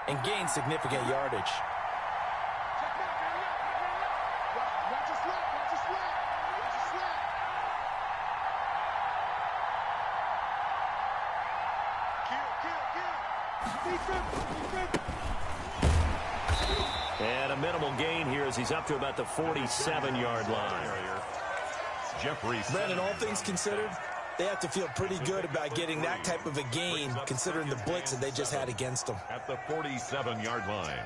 and gain significant yardage. And a minimal gain here as he's up to about the 47-yard line. Brandon, all things considered, they have to feel pretty good about getting that type of a gain considering the blitz that they just had against them. At the 47-yard line.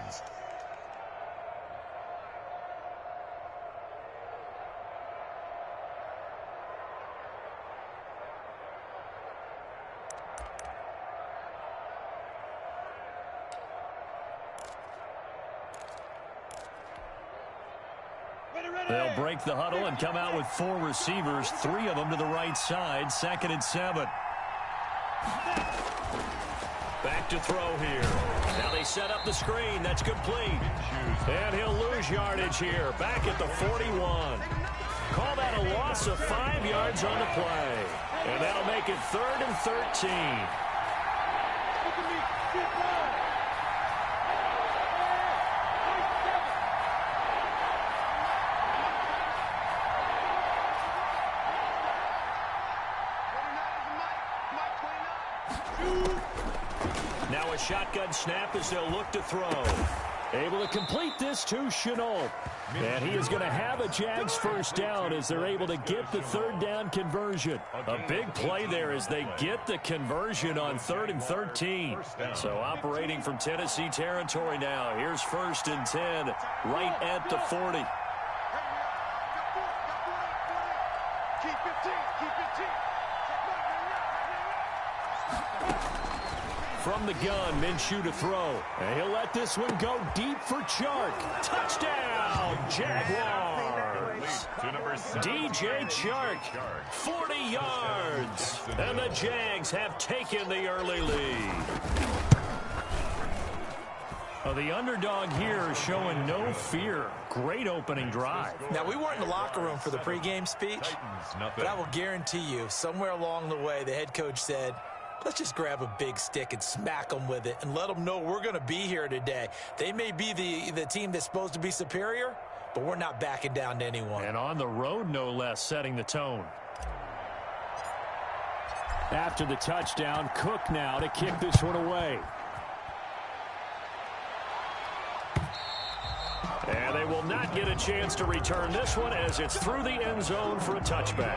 They'll break the huddle and come out with 4 receivers, 3 of them to the right side, 2nd and 7. Back to throw here. Now they set up the screen. That's complete. And he'll lose yardage here. Back at the 41. Call that a loss of 5 yards on the play. And that'll make it 3rd and 13. Now a shotgun snap as they'll look to throw. Able to complete this to Shenault. And he is going to have a Jags first down as they're able to get the 3rd down conversion. A big play there as they get the conversion on 3rd and 13. So operating from Tennessee territory now. Here's 1st and 10 right at the 40. Keep 15. From the gun, Minshew to throw. And he'll let this one go deep for Chark. Touchdown, Jaguars. DJ Chark, 40 yards. And the Jags have taken the early lead. Well, the underdog here is showing no fear. Great opening drive. Now, we weren't in the locker room for the pregame speech, but I will guarantee you, somewhere along the way, the head coach said, let's just grab a big stick and smack them with it and let them know we're going to be here today. They may be the team that's supposed to be superior, but we're not backing down to anyone. And on the road, no less, setting the tone. After the touchdown, Cook now to kick this one away. And they will not get a chance to return this one as it's through the end zone for a touchback.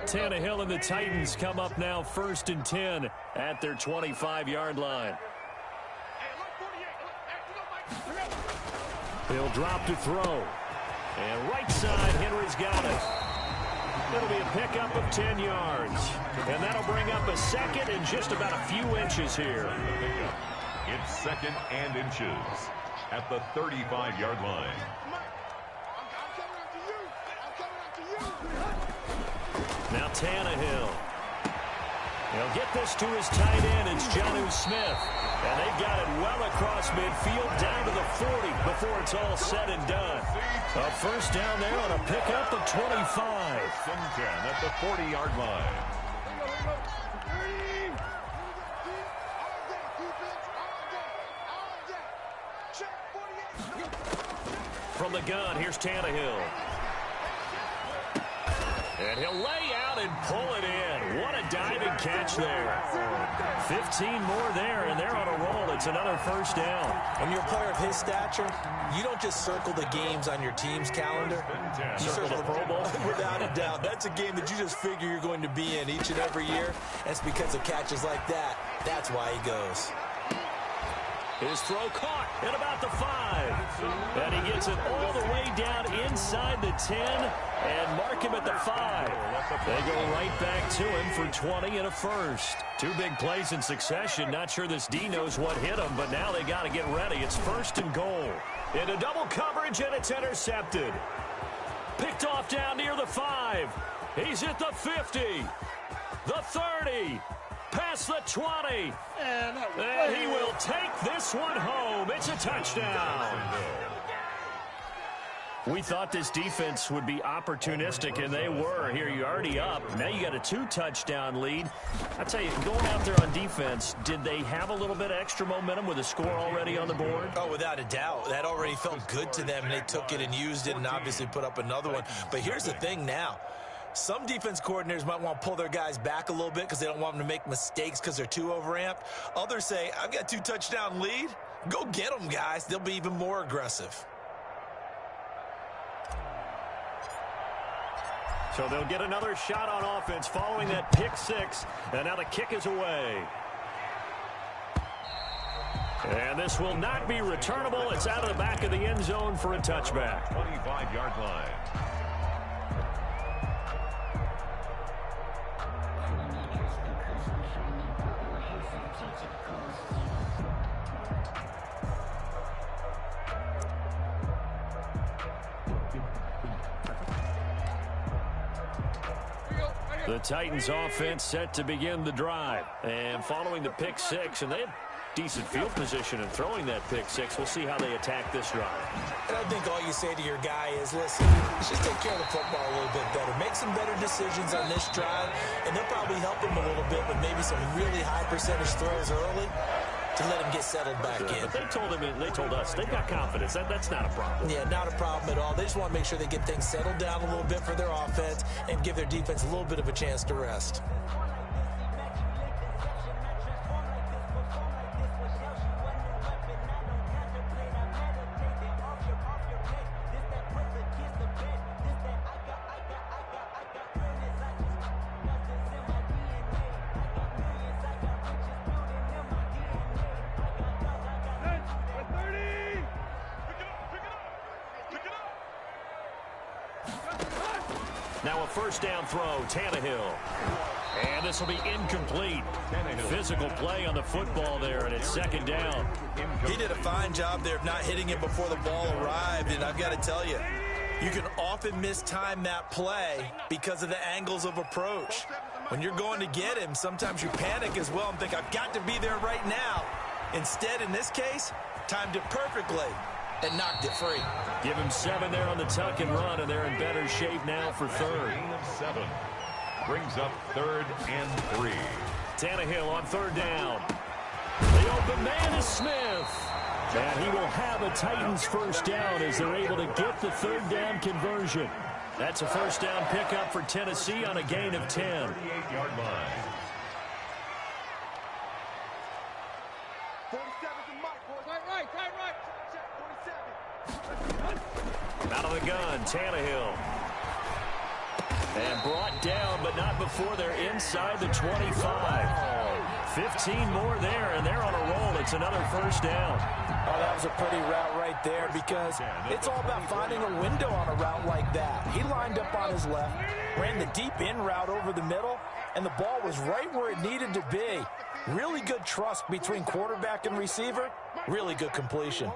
Tannehill and the Titans come up now 1st and 10 at their 25-yard line. He'll drop to throw. And right side, Henry's got it. It'll be a pickup of 10 yards. And that'll bring up a 2nd and just about a few inches here. It's 2nd and inches at the 35-yard line. Now Tannehill. He'll get this to his tight end. It's Jonnu Smith. And they've got it well across midfield down to the 40 before it's all said and done. A first down there on a pickup of 25. 10 at the 40-yard line. From the gun, here's Tannehill. And he'll lay out and pull it in. What a diving catch there. 15 more there, and they're on a roll. It's another first down. When you're a player of his stature, you don't just circle the games on your team's calendar. You circle the Pro Bowl. Without a doubt. That's a game that you just figure you're going to be in each and every year. That's because of catches like that. That's why he goes. His throw caught at about the 5. And he gets it all the way down inside the 10 and mark him at the 5. They go right back to him for 20 and a first. 2 big plays in succession. Not sure this D knows what hit him, but now they got to get ready. It's 1st and goal. Into double coverage, and it's intercepted. Picked off down near the 5. He's at the 50. the 30, past the 20, and he will take this one home. It's a touchdown. We thought this defense would be opportunistic, and they were. Here, you're already up. Now you got a 2-touchdown lead. I tell you, going out there on defense, did they have a little bit of extra momentum with a score already on the board? Oh, without a doubt. That already felt good to them, and they took it and used it and obviously put up another one. But here's the thing now. Some defense coordinators might want to pull their guys back a little bit because they don't want them to make mistakes because they're too overamped. Others say, I've got a 2-touchdown lead. Go get them, guys. They'll be even more aggressive. So they'll get another shot on offense following that pick six. And now the kick is away. And this will not be returnable. It's out of the back of the end zone for a touchback. 25-yard line. The Titans offense set to begin the drive. And following the pick six, and they have decent field position in throwing that pick six. We'll see how they attack this drive. And I think all you say to your guy is, listen, let's just take care of the football a little bit better. Make some better decisions on this drive, and they'll probably help him a little bit with maybe some really high percentage throws early to let him get settled back in. But they told us they've got confidence. That's not a problem. Yeah, not a problem at all. They just want to make sure they get things settled down a little bit for their offense and give their defense a little bit of a chance to rest. Now a first down throw, Tannehill. And this will be incomplete. Physical play on the football there, and it's second down. He did a fine job there of not hitting it before the ball arrived, and I've got to tell you, you can often mistime that play because of the angles of approach. When you're going to get him, sometimes you panic as well and think, I've got to be there right now. Instead, in this case, timed it perfectly and knocked it free. Give him 7 there on the tuck and run, and they're in better shape now for third. Gain of 7. Brings up 3rd and 3. Tannehill on third down. The open man is Smith. And he will have a Titans first down as they're able to get the third down conversion. That's a first down pickup for Tennessee on a gain of 10. 38-yard line. 47 to Mike, boys. Right. Check, 47. Out of the gun, Tannehill. And brought down, but not before they're inside the 25. 15 more there, and they're on a roll. It's another first down. Oh, that was a pretty route right there because it's all about finding a window on a route like that. He lined up on his left, ran the deep in route over the middle, and the ball was right where it needed to be. Really good trust between quarterback and receiver. Really good completion.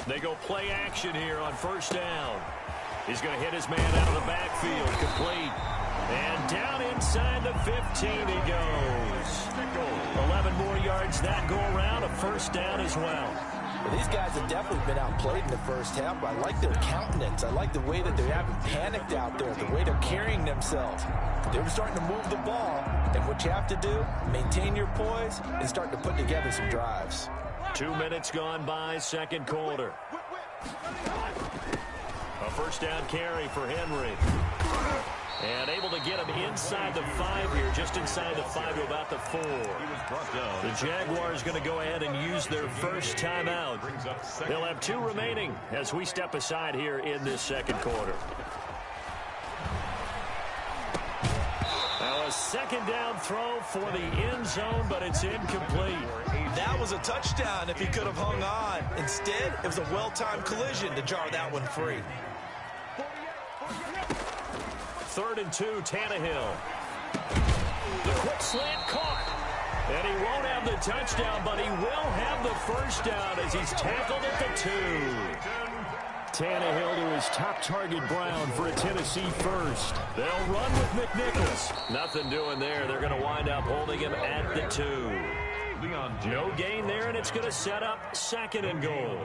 They go play action here on first down. He's going to hit his man out of the backfield, complete. And down inside the 15 he goes. 11 more yards that go around, a first down as well. Well, these guys have definitely been outplayed in the first half, but I like their countenance. I like the way that they haven't panicked out there, the way they're carrying themselves. They're starting to move the ball, and what you have to do, maintain your poise and start to put together some drives. 2 minutes gone by, second quarter. A first down carry for Henry. And able to get him inside the 5 here, just inside the 5 to about the 4. The Jaguars going to go ahead and use their first timeout. They'll have 2 remaining as we step aside here in this second quarter. Now a second down throw for the end zone, but it's incomplete. That was a touchdown if he could have hung on. Instead, it was a well-timed collision to jar that one free. 3rd and 2, Tannehill. The quick slant caught. And he won't have the touchdown, but he will have the first down as he's tackled at the 2. Tannehill to his top target, Brown, for a Tennessee first. They'll run with McNichols. Nothing doing there. They're going to wind up holding him at the 2. No gain there, and it's going to set up second and goal.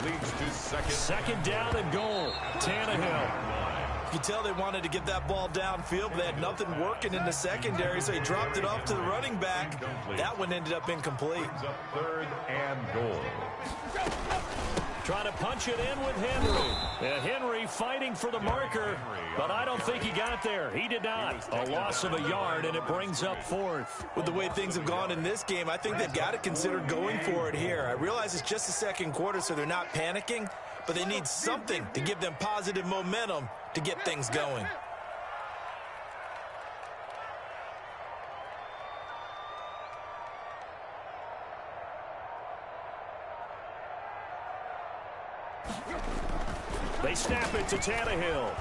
Leads to second down and goal. Tannehill. You can tell they wanted to get that ball downfield, but they had nothing working in the secondary, so he dropped it off to the running back. That one ended up incomplete. Third and goal. Trying to punch it in with Henry. And Henry fighting for the marker, but I don't think he got there. He did not. A loss of a yard, and it brings up 4th. With the way things have gone in this game, I think they've got to consider going for it here. I realize it's just the second quarter, so they're not panicking, but they need something to give them positive momentum to get things going. They snap it to Tannehill.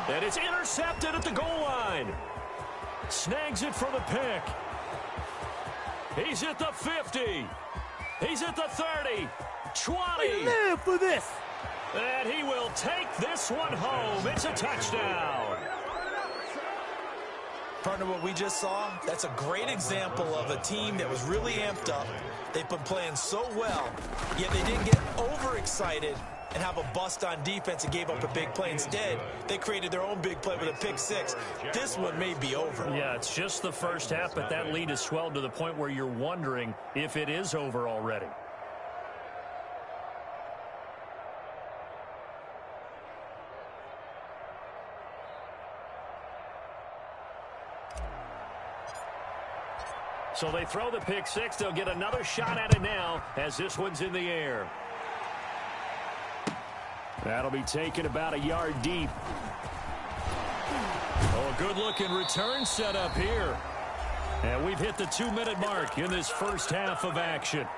And it's intercepted at the goal line. Snags it for the pick. He's at the 50. He's at the 30. 20. We live for this. And he will take this one home. It's a touchdown. Partner, what we just saw, that's a great example of a team that was really amped up. They've been playing so well, yet they didn't get overexcited and have a bust on defense and gave up a big play. Instead, they created their own big play with a pick 6. This one may be over. Yeah, it's just the first half, but that lead has swelled to the point where you're wondering if it is over already. So they throw the pick 6. They'll get another shot at it now as this one's in the air. That'll be taken about a yard deep. Oh, a good-looking return set up here. And we've hit the 2-minute mark in this first half of action.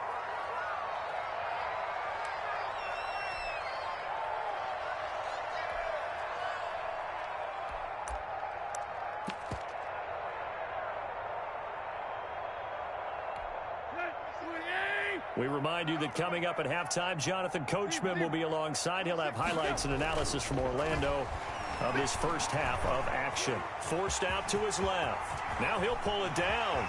We remind you that coming up at halftime, Jonathan Coachman will be alongside. He'll have highlights and analysis from Orlando of this first half of action. Forced out to his left. Now he'll pull it down.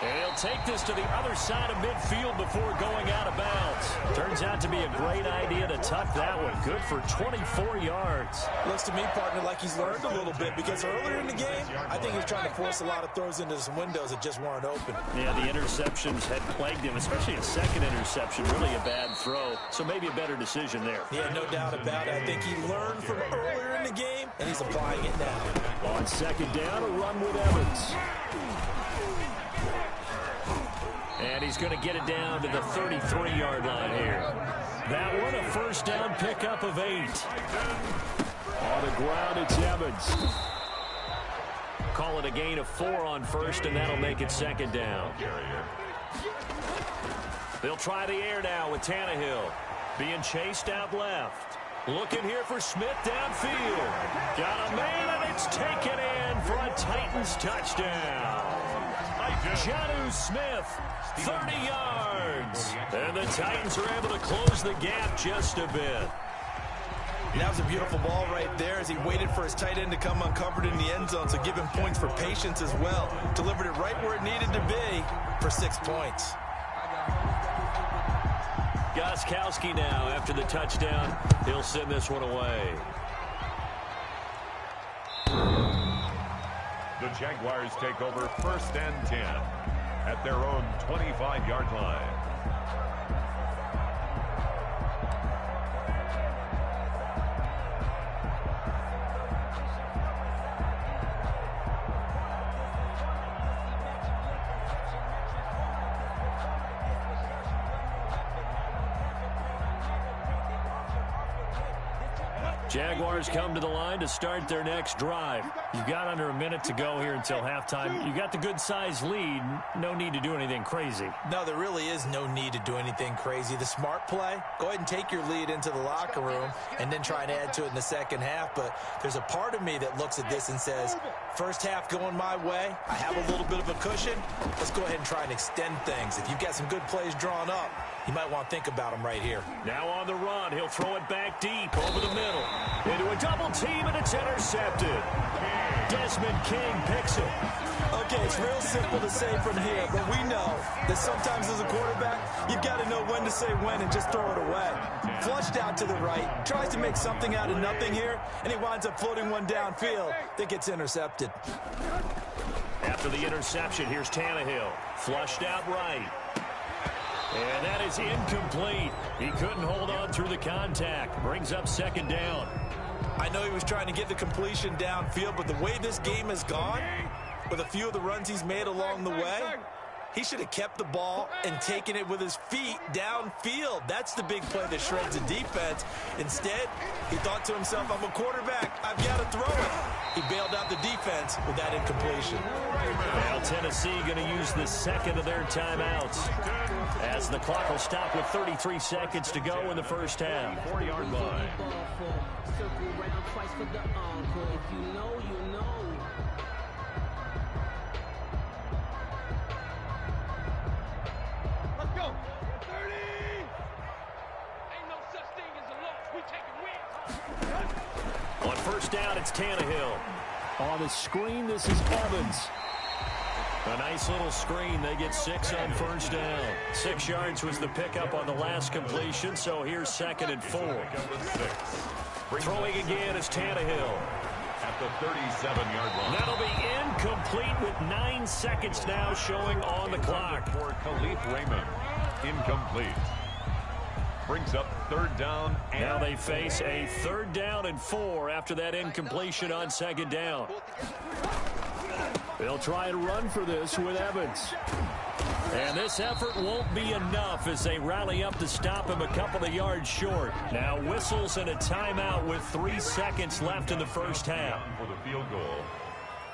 And he'll take this to the other side of midfield before going out of bounds. Turns out to be a great idea to tuck that one. Good for 24 yards. Looks to me, partner, like he's learned a little bit, because earlier in the game, I think he was trying to force a lot of throws into some windows that just weren't open. Yeah, the interceptions had plagued him, especially a second interception. Really a bad throw, so maybe a better decision there. Yeah, no doubt about it. I think he learned from earlier in the game, and he's applying it now. On second down, a run with Evans. And he's going to get it down to the 33-yard line here. That one, a first down pickup of 8. On the ground, it's Evans. Call it a gain of 4 on first, and that'll make it second down. They'll try the air now with Tannehill. Being chased out left. Looking here for Smith downfield. Got a man, and it's taken in for a Titans touchdown. Jonnu Smith, 30 yards. And the Titans are able to close the gap just a bit. That was a beautiful ball right there as he waited for his tight end to come uncovered in the end zone, so give him points for patience as well. Delivered it right where it needed to be for 6 points. Gostkowski now after the touchdown. He'll send this one away. The Jaguars take over first and 10 at their own 25-yard line. Jaguars come to the line to start their next drive. You've got under a minute to go here until halftime. You got the good-sized lead. No need to do anything crazy. No, there really is no need to do anything crazy. The smart play, go ahead and take your lead into the locker room and then try and add to it in the second half. But there's a part of me that looks at this and says, first half going my way, I have a little bit of a cushion. Let's go ahead and try and extend things. If you've got some good plays drawn up, You might want to think about him right here. Now on the run, he'll throw it back deep over the middle. Into a double team, and it's intercepted. Desmond King picks it. Okay, it's real simple to say from here, but we know that sometimes as a quarterback, you've got to know when to say when and just throw it away. Flushed out to the right, tries to make something out of nothing here, and he winds up floating one downfield that gets intercepted. After the interception, here's Tannehill. Flushed out right. And that is incomplete. He couldn't hold on through the contact. Brings up second down. I know he was trying to get the completion downfield, but the way this game has gone, with a few of the runs he's made along the way, he should have kept the ball and taken it with his feet downfield. That's the big play that shreds the defense. Instead, he thought to himself, I'm a quarterback. I've got to throw it. He bailed out the defense with that incompletion. Now Tennessee going to use the second of their timeouts, as the clock will stop with 33 seconds to go in the first half. 4-yard line. Let's go. 30. Ain't no such thing as a loss. We taking wins. On first down, it's Tannehill. On the screen, this is Evans. A nice little screen. They get 6 on first down. 6 yards was the pickup on the last completion, so here's second and 4. Throwing again is Tannehill. At the 37-yard line. That'll be incomplete with 9 seconds now showing on the clock. For Khalif Raymond. Incomplete. Brings up third down. And now they face a 3rd down and 4 after that incompletion on second down. They'll try and run for this with Evans. And this effort won't be enough as they rally up to stop him a couple of yards short. Now whistles and a timeout with 3 seconds left in the first half. For the field goal,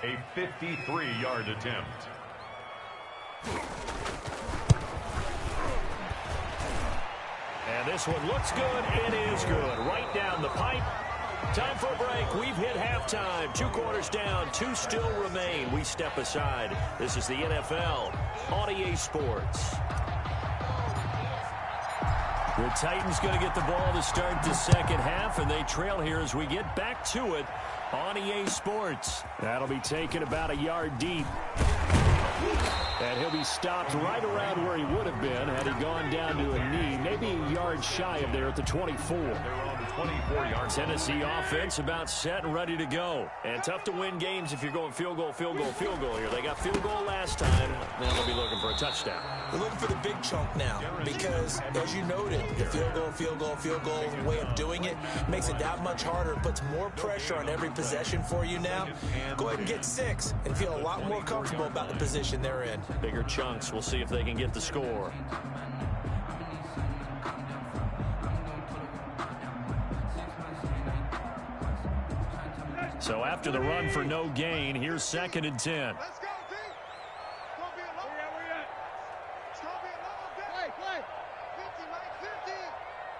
a 53-yard attempt. And this one looks good. It is good. Right down the pipe. Time for a break. We've hit halftime. 2 quarters down. 2 still remain. We step aside. This is the NFL on EA Sports. The Titans going to get the ball to start the second half, and they trail here as we get back to it on EA Sports. That'll be taken about a yard deep. And he'll be stopped right around where he would have been had he gone down to a knee, maybe a yard shy of there at the 24. They're on the 24-yard. Tennessee offense about set and ready to go. And tough to win games if you're going field goal, field goal, field goal here. They got field goal last time. Now they'll be looking for a touchdown. We're looking for the big chunk now because, as you noted, the field goal way of doing it makes it that much harder and puts more pressure on every possession for you now. Go ahead and get 6 and feel a lot more comfortable about the position they're in. Bigger chunks. We'll see if they can get the score. So after the run for no gain, here's 2nd and 10. Let's go, team. It's gonna be a long day. It's gonna be a long day. Play. 50, Mike, 50.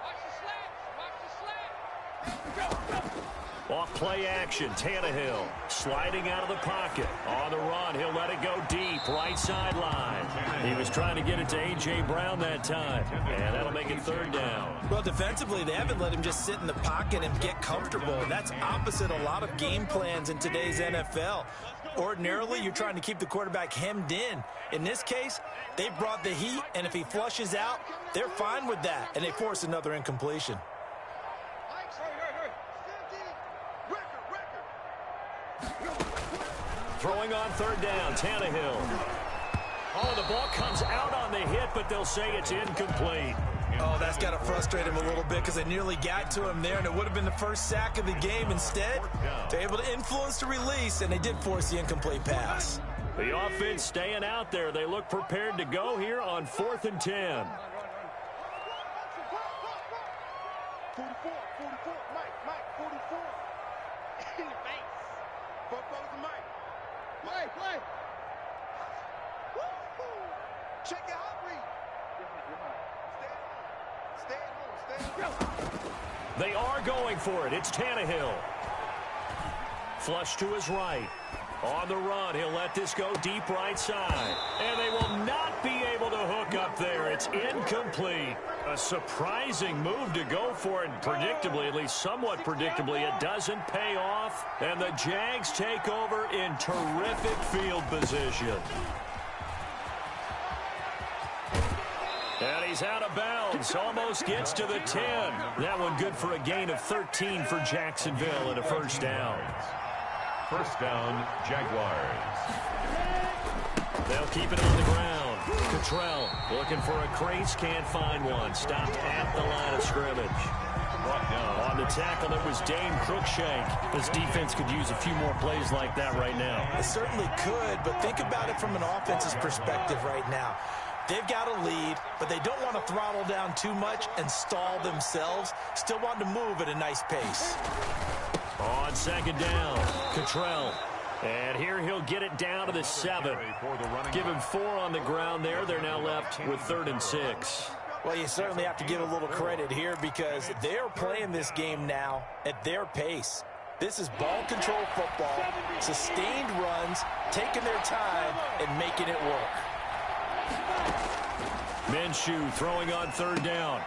Watch the slats. Go. Off play action, Tannehill sliding out of the pocket. On the run, he'll let it go deep, right sideline. He was trying to get it to A.J. Brown that time, and that'll make it 3rd down. Well, defensively, they haven't let him just sit in the pocket and get comfortable. That's opposite a lot of game plans in today's NFL. Ordinarily, you're trying to keep the quarterback hemmed in. In this case, they brought the heat, and if he flushes out, they're fine with that, and they force another incompletion. Throwing on 3rd down, Tannehill. Oh, the ball comes out on the hit, but they'll say it's incomplete. Oh, that's got to frustrate him a little bit because they nearly got to him there, and it would have been the first sack of the game. Instead, they're able to influence the release, and they did force the incomplete pass. The offense staying out there. They look prepared to go here on 4th and 10. 44, Mike, 44. In the face. 4 to Mike. Play. Woo-hoo. Check your hot read. Stay home. They are going for it. It's Tannehill. Flush to his right. On the run, he'll let this go deep right side. And they will not be able to hook up up there. It's incomplete. A surprising move to go for it. Predictably, at least somewhat predictably, it doesn't pay off. And the Jags take over in terrific field position. And he's out of bounds. Almost gets to the 10. That one good for a gain of 13 for Jacksonville and a first down. First down, Jaguars. They'll keep it on the ground. Cottrell looking for a crease, can't find one. Stopped at the line of scrimmage. On the tackle, it was Dane Cruikshank. This defense could use a few more plays like that right now. It certainly could, but think about it from an offense's perspective right now. They've got a lead, but they don't want to throttle down too much and stall themselves. Still want to move at a nice pace. On second down, Cottrell. And here he'll get it down to the 7. Give him 4 on the ground there. They're now left with 3rd and 6. Well, you certainly have to give a little credit here because they're playing this game now at their pace. This is ball control football, sustained runs, taking their time, and making it work. Minshew throwing on 3rd down.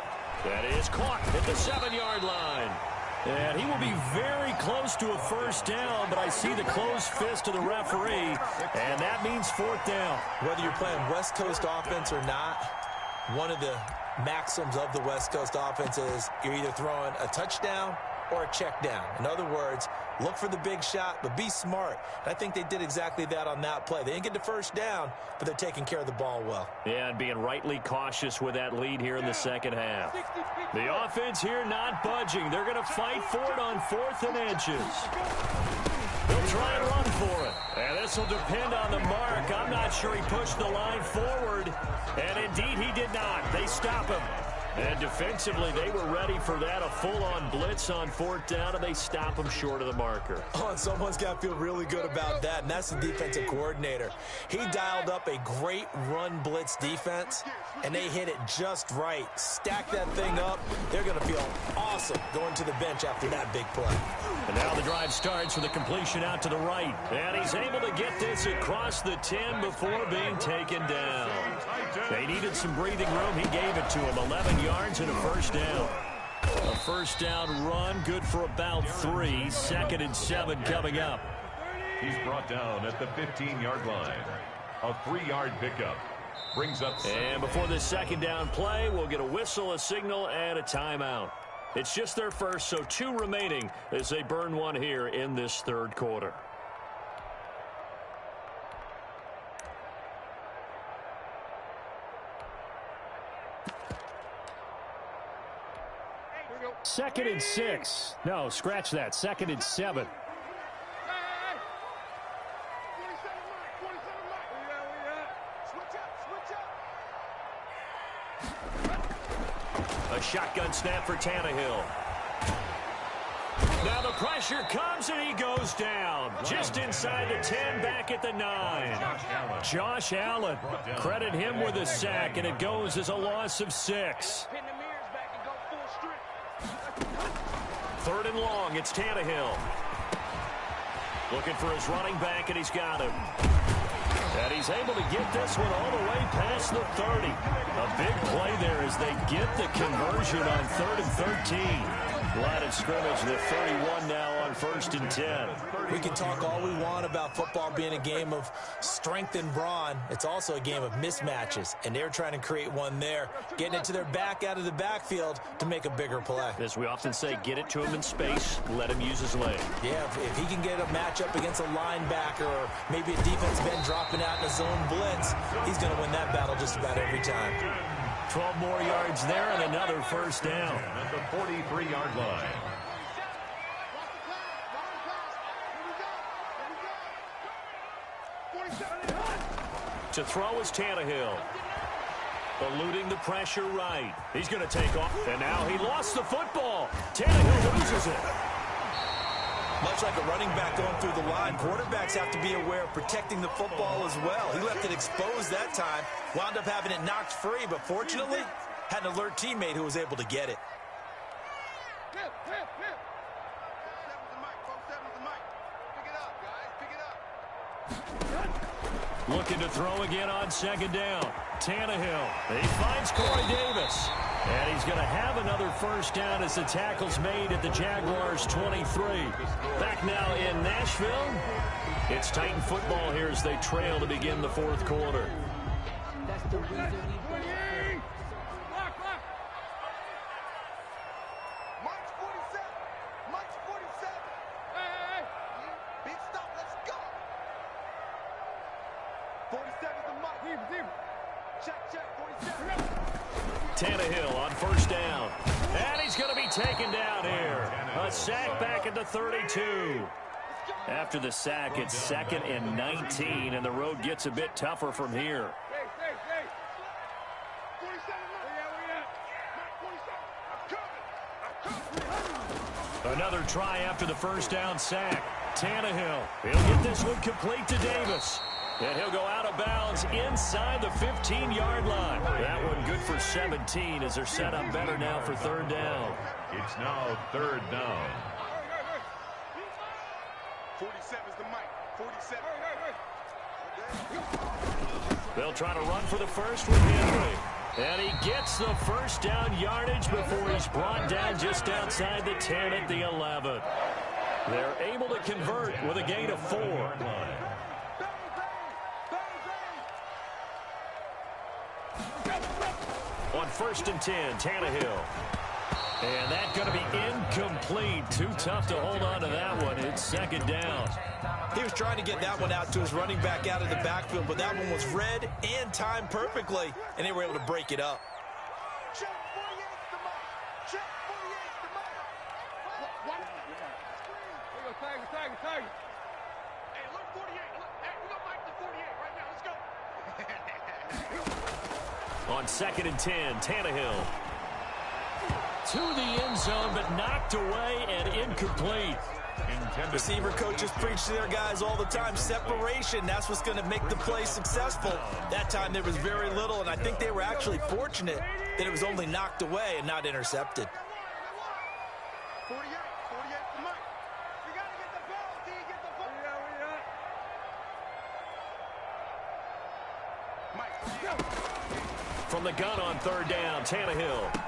That is caught at the 7-yard line. And he will be very close to a first down, but I see the closed fist of the referee, and that means 4th down. Whether you're playing West Coast offense or not, one of the maxims of the West Coast offense is you're either throwing a touchdown or a check down. In other words, look for the big shot, but be smart. And I think they did exactly that on that play. They didn't get the first down, but they're taking care of the ball well. Yeah, and being rightly cautious with that lead here in the second half. The offense here not budging. They're going to fight for it on 4th and inches. They'll try and run for it. And this will depend on the mark. I'm not sure he pushed the line forward. And indeed, he did not. They stop him. And defensively, they were ready for that, a full-on blitz on 4th down, and they stop him short of the marker. Oh, and someone's got to feel really good about that, and that's the defensive coordinator. He dialed up a great run blitz defense, and they hit it just right. Stack that thing up. They're going to feel awesome going to the bench after that big play. And now the drive starts with a completion out to the right. And he's able to get this across the 10 before being taken down. They needed some breathing room. He gave it to him. 11 yards and a first down. A first down run, good for about 3. 2nd and 7 coming up. He's brought down at the 15-yard line. A 3-yard pickup. Brings up 7. And before this second down play, we'll get a whistle, a signal, and a timeout. It's just their first, so 2 remaining as they burn one here in this 3rd quarter. Second and 6. No, scratch that. 2nd and 7. A shotgun snap for Tannehill. Now the pressure comes and he goes down. Just inside the 10, back at the 9. Josh Allen. Credit him with a sack, and it goes as a loss of 6. 3rd and long, it's Tannehill. Looking for his running back, and he's got him. And he's able to get this one all the way past the 30. A big play there as they get the conversion on 3rd and 13. Line of scrimmage, the 31 now on 1st and 10. We can talk all we want about football being a game of strength and brawn. It's also a game of mismatches, and they're trying to create one there, getting it to their back out of the backfield to make a bigger play. As we often say, get it to him in space, let him use his leg. Yeah, if he can get a matchup against a linebacker or maybe a defensive end dropping out in a zone blitz, he's going to win that battle just about every time. 12 more yards there and another first down. At the 43-yard line. To throw is Tannehill. Eluding the pressure right. He's going to take off. And now he lost the football. Tannehill loses it. Much like a running back going through the line, quarterbacks have to be aware of protecting the football as well. He left it exposed that time, wound up having it knocked free, but fortunately, had an alert teammate who was able to get it. Looking to throw again on second down. Tannehill. He finds Corey Davis. And he's going to have another first down as the tackle's made at the Jaguars' 23. Back now in Nashville. It's Titan football here as they trail to begin the fourth quarter. That's the reason we win. March 47. March 47. Hey. Big stop. Let's go. 47 is the mark. Deep. Check. 47. Tannehill on first down. And he's going to be taken down here. A sack back at the 32. After the sack, it's 2nd and 19, and the road gets a bit tougher from here. Hey. 47. Another try after the first down sack. Tannehill. He'll get this one complete to Davis. And he'll go out of bounds inside the 15-yard line. That one good for 17 as they're set up better now for third down. It's now third down. 47 is the mic. 47. They'll try to run for the first with Henry. And he gets the first down yardage before he's brought down just outside the 10 at the 11. They're able to convert with a gain of 4. On 1st and 10, Tannehill. And that's going to be incomplete. Too tough to hold on to that one. It's second down. He was trying to get that one out to his running back out of the backfield, but that one was read and timed perfectly, and they were able to break it up. Check 48 is the mic. Check 48 is the mic. What? Tag. Hey, look, 48. Look, hey, we got Mike to 48 right now. Let's go. On 2nd and 10, Tannehill. To the end zone, but knocked away and incomplete. Receiver coaches preach to their guys all the time. Separation, that's what's going to make the play successful. That time there was very little, and I think they were actually fortunate that it was only knocked away and not intercepted. 48 is the mic. You got to get the ball, D. Get the ball. From the gun on third down, Tannehill.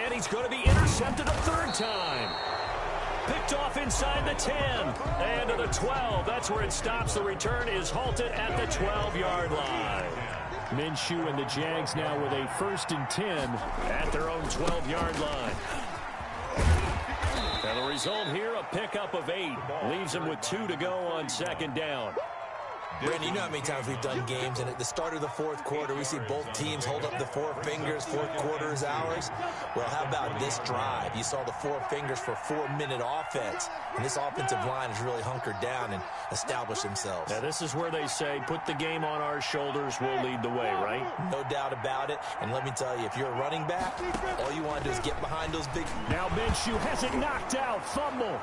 And he's going to be intercepted a third time. Picked off inside the 10. And to the 12. That's where it stops. The return is halted at the 12-yard line. Minshew and the Jags now with a 1st and 10 at their own 12-yard line. And the result here, a pickup of 8. Leaves them with 2 to go on second down. Brandon, you know how many times we've done games, and at the start of the fourth quarter, we see both teams hold up the 4 fingers, fourth quarter is ours. Well, how about this drive? You saw the 4 fingers for 4-minute offense, and this offensive line has really hunkered down and established themselves. Now, this is where they say, put the game on our shoulders, we'll lead the way, right? No doubt about it, and let me tell you, if you're a running back, all you want to do is get behind those big... Now Minshew has it knocked out, fumble.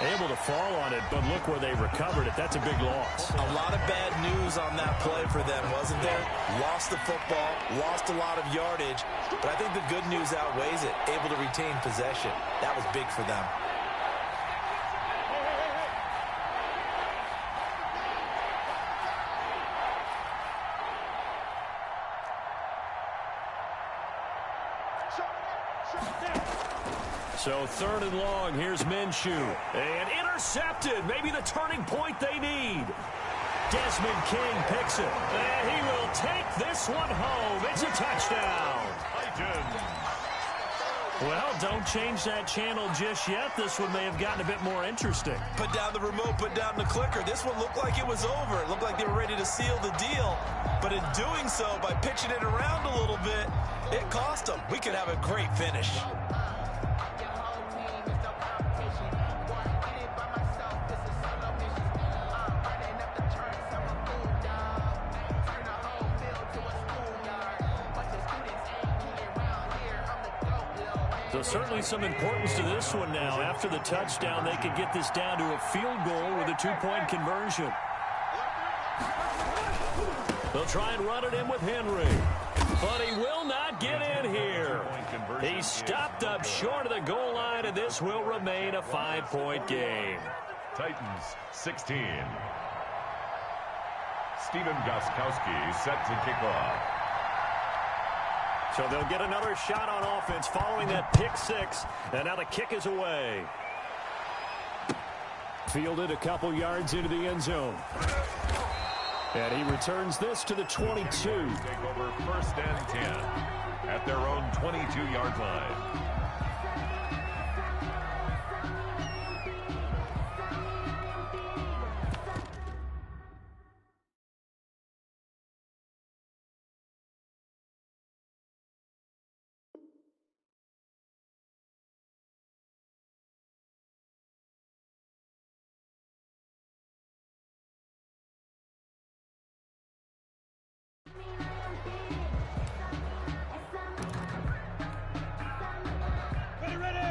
Able to fall on it, but look where they recovered it. That's a big loss. A lot of bad news on that play for them, wasn't there? Lost the football, lost a lot of yardage, but I think the good news outweighs it. Able to retain possession. That was big for them. So 3rd and long, here's Minshew. And intercepted, maybe the turning point they need. Desmond King picks it. And he will take this one home. It's a touchdown. Well, don't change that channel just yet. This one may have gotten a bit more interesting. Put down the remote, put down the clicker. This one looked like it was over. It looked like they were ready to seal the deal. But in doing so, by pitching it around a little bit, it cost them. We could have a great finish. So certainly some importance to this one now. After the touchdown, they could get this down to a field goal with a 2-point conversion. They'll try and run it in with Henry. But he will not get in here. He's stopped up short of the goal line, and this will remain a 5-point game. Titans 16. Stephen Gostkowski set to kick off. So they'll get another shot on offense following that pick six. And now the kick is away. Fielded a couple yards into the end zone. And he returns this to the 22. Take over 1st and 10 at their own 22-yard line.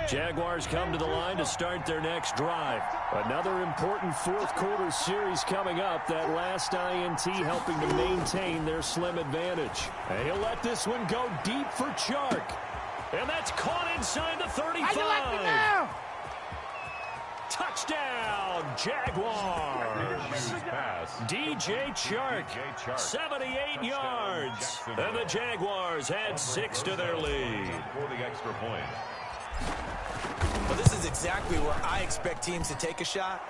Jaguars come to the line to start their next drive. Another important fourth quarter series coming up. That last INT helping to maintain their slim advantage. And he'll let this one go deep for Chark. And that's caught inside the 35. Touchdown, Jaguars. DJ Chark, 78 yards. And the Jaguars add 6 to their lead. For the extra point. Well, this is exactly where I expect teams to take a shot.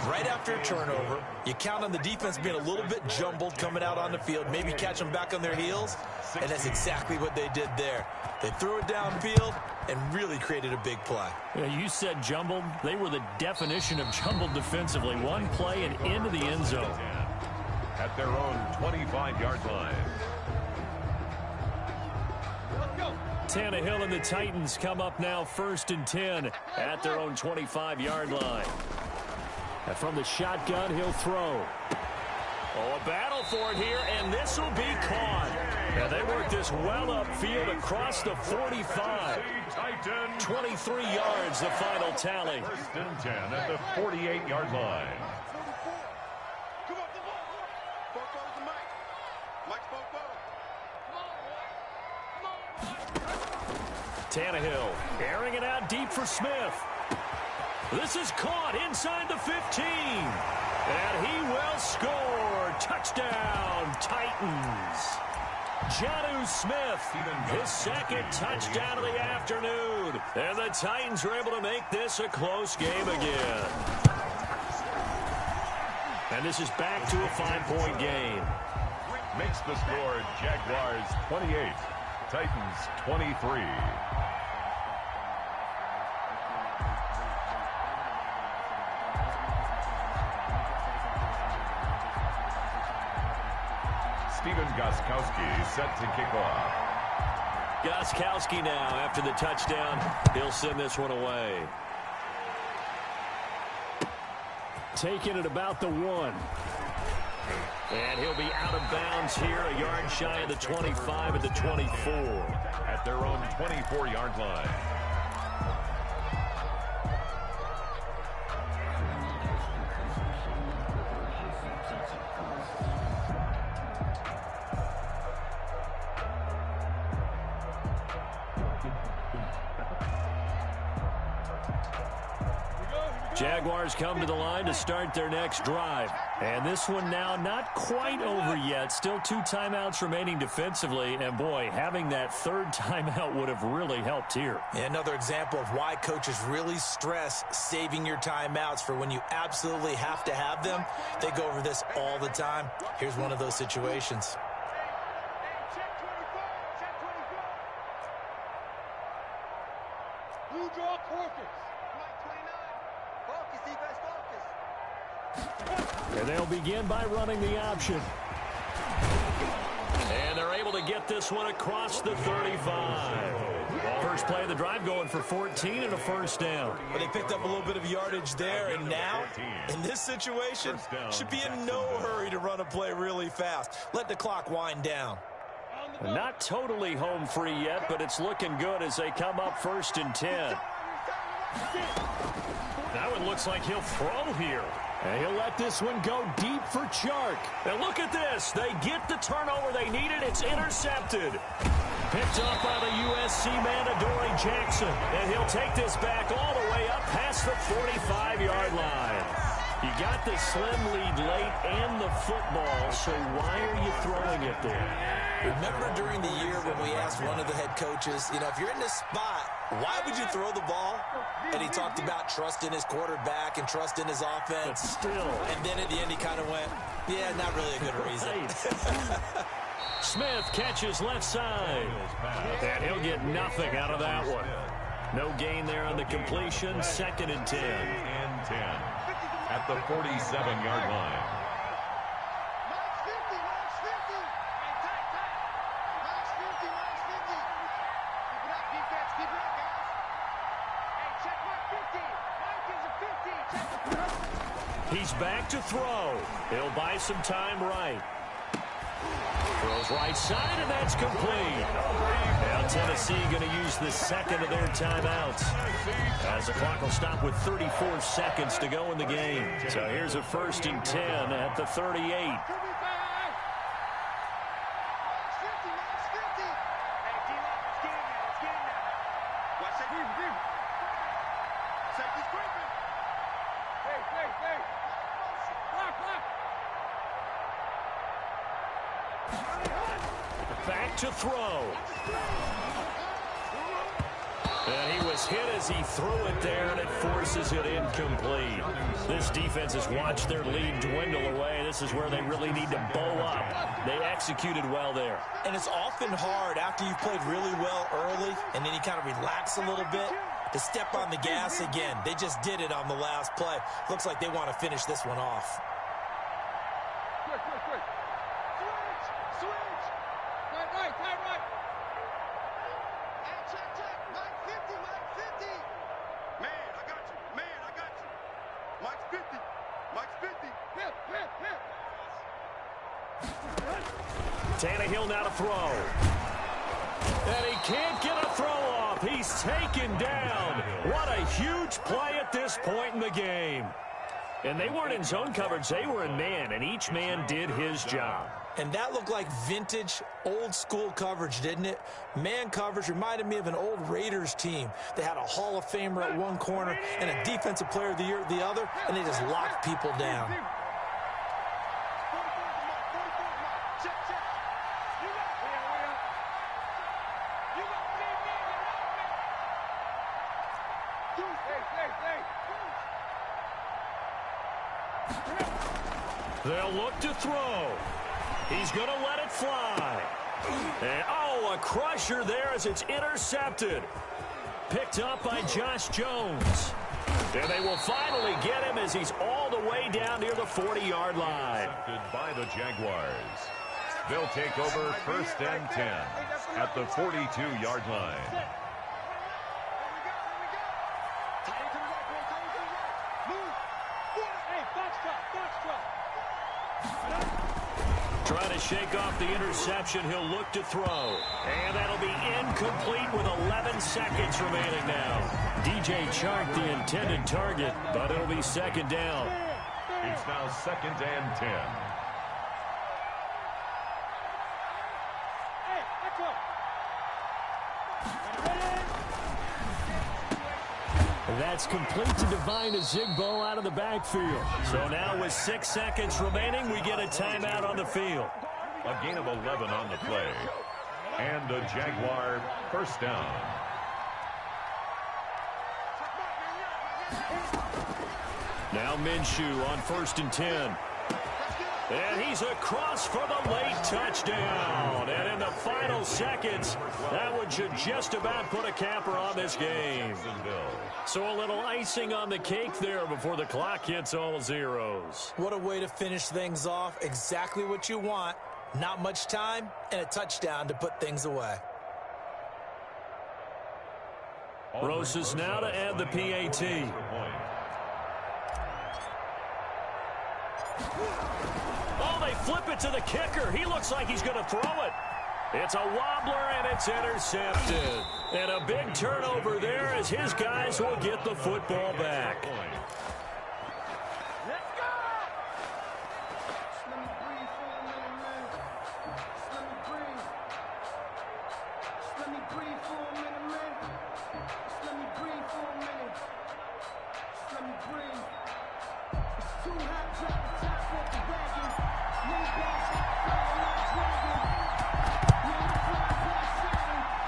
Right after a turnover, you count on the defense being a little bit jumbled coming out on the field, maybe catch them back on their heels, and that's exactly what they did there. They threw it downfield and really created a big play. Yeah, you said jumbled. They were the definition of jumbled defensively. One play and into the end zone. At their own 25-yard line. Tannehill and the Titans come up now 1st and 10 at their own 25-yard line. And from the shotgun, he'll throw. Oh, a battle for it here, and this will be caught. And they work this well upfield across the 45. 23 yards, the final tally. 1st and 10 at the 48-yard line. Come on. Bobo's the Mike. Mike's Bobo. Tannehill airing it out deep for Smith. This is caught inside the 15. And he will score. Touchdown, Titans. Jonnu Smith, his second touchdown of the afternoon. And the Titans are able to make this a close game again. And this is back to a 5-point game. Makes the score Jaguars 28, Titans 23. Stephen Gostkowski set to kick off. Gostkowski now, after the touchdown, he'll send this one away. Taking it about the 1. And he'll be out of bounds here, a yard shy of the 25 at the 24. At their own 24-yard line. Jaguars come to the line to start their next drive. And this one now not quite over yet. Still 2 timeouts remaining defensively. And, boy, having that 3rd timeout would have really helped here. Another example of why coaches really stress saving your timeouts for when you absolutely have to have them. They go over this all the time. Here's one of those situations. Blue draw Corpus. Focus, defense, focus. And they'll begin by running the option. And they're able to get this one across the 35. First play of the drive going for 14 and a 1st down. But they picked up a little bit of yardage there, and now, in this situation, should be in no hurry to run a play really fast. Let the clock wind down. Not totally home free yet, but it's looking good as they come up 1st and 10. That one looks like he'll throw here. And he'll let this one go deep for Chark. And look at this. They get the turnover they needed. It's intercepted. Picked up by the USC man, Adoree Jackson. And he'll take this back all the way up past the 45-yard line. You got the slim lead late and the football, so why are you throwing it there? Remember during the year when we asked one of the head coaches, if you're in this spot, why would you throw the ball? And he talked about trust in his quarterback and trust in his offense. But still. And then at the end he kind of went, yeah, not really a good reason. Smith catches left side. And he'll get nothing out of that one. No gain there on the completion. 2nd and 10. And 10 at the 47-yard line. He's back to throw. He'll buy some time right. Throws right side, and that's complete. Now Tennessee going to use the 2nd of their timeouts, as the clock will stop with 34 seconds to go in the game. So here's a 1st and 10 at the 38. Back to throw. And he was hit as he threw it there, and it forces it incomplete. This defense has watched their lead dwindle away. This is where they really need to bow up. They executed well there. And it's often hard after you've played really well early, and then you kind of relax a little bit, to step on the gas again. They just did it on the last play. Looks like they want to finish this one off. Quick. Switch. Right. Check. Mike 50. Man, I got you. Mike's 50. Hit. Tannehill now to throw. And he can't get a throw off. He's taken down. What a huge play at this point in the game. And they weren't in zone coverage. They were in man, and each man did his job. And that looked like vintage, old-school coverage, didn't it? Man coverage reminded me of an old Raiders team. They had a Hall of Famer at one corner and a Defensive Player of the Year at the other, and they just locked people down. They'll look to throw. He's going to let it fly. And, a crusher there as it's intercepted. Picked up by Josh Jones. And they will finally get him as he's all the way down near the 40-yard line. By the Jaguars. They'll take over 1st and 10 at the 42-yard line. Trying to shake off the interception. He'll look to throw. And that'll be incomplete with 11 seconds remaining now. DJ Chark, the intended target, but it'll be 2nd down. It's now 2nd and 10. That's complete to Devine Ozigbo out of the backfield. So now with 6 seconds remaining, we get a timeout on the field. A gain of 11 on the play. And a Jaguar 1st down. Now Minshew on 1st and 10. And he's across for the late touchdown. And in the final seconds, that one should just about put a capper on this game. So a little icing on the cake there before the clock hits all zeros. What a way to finish things off. Exactly what you want. Not much time and a touchdown to put things away. Rosas now to add the PAT. Oh, they flip it to the kicker. He looks like he's going to throw it. It's a wobbler, and it's intercepted. And a big turnover there as his guys will get the football back.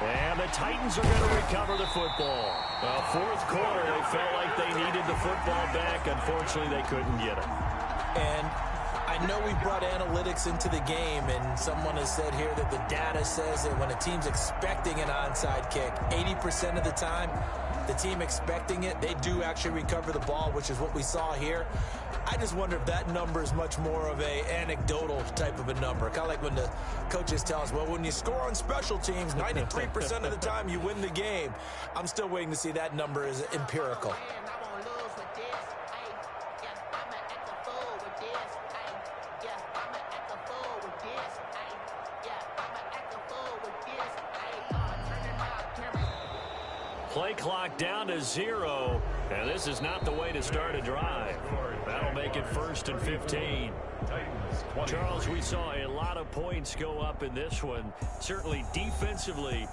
And the Titans are going to recover the football. Well, fourth quarter, they felt like they needed the football back. Unfortunately, they couldn't get it. And I know we brought analytics into the game, and someone has said here that the data says that when a team's expecting an onside kick, 80% of the time, the team expecting it, they do actually recover the ball, which is what we saw here. I just wonder if that number is much more of a anecdotal type of a number. Kind of like when the coaches tell us, well, when you score on special teams, 93% of the time you win the game. I'm still waiting to see that number is empirical. Play clock down to 0, and this is not the way to start a drive. That'll make it 1st and 15. Charles, we saw a lot of points go up in this one. Certainly defensively,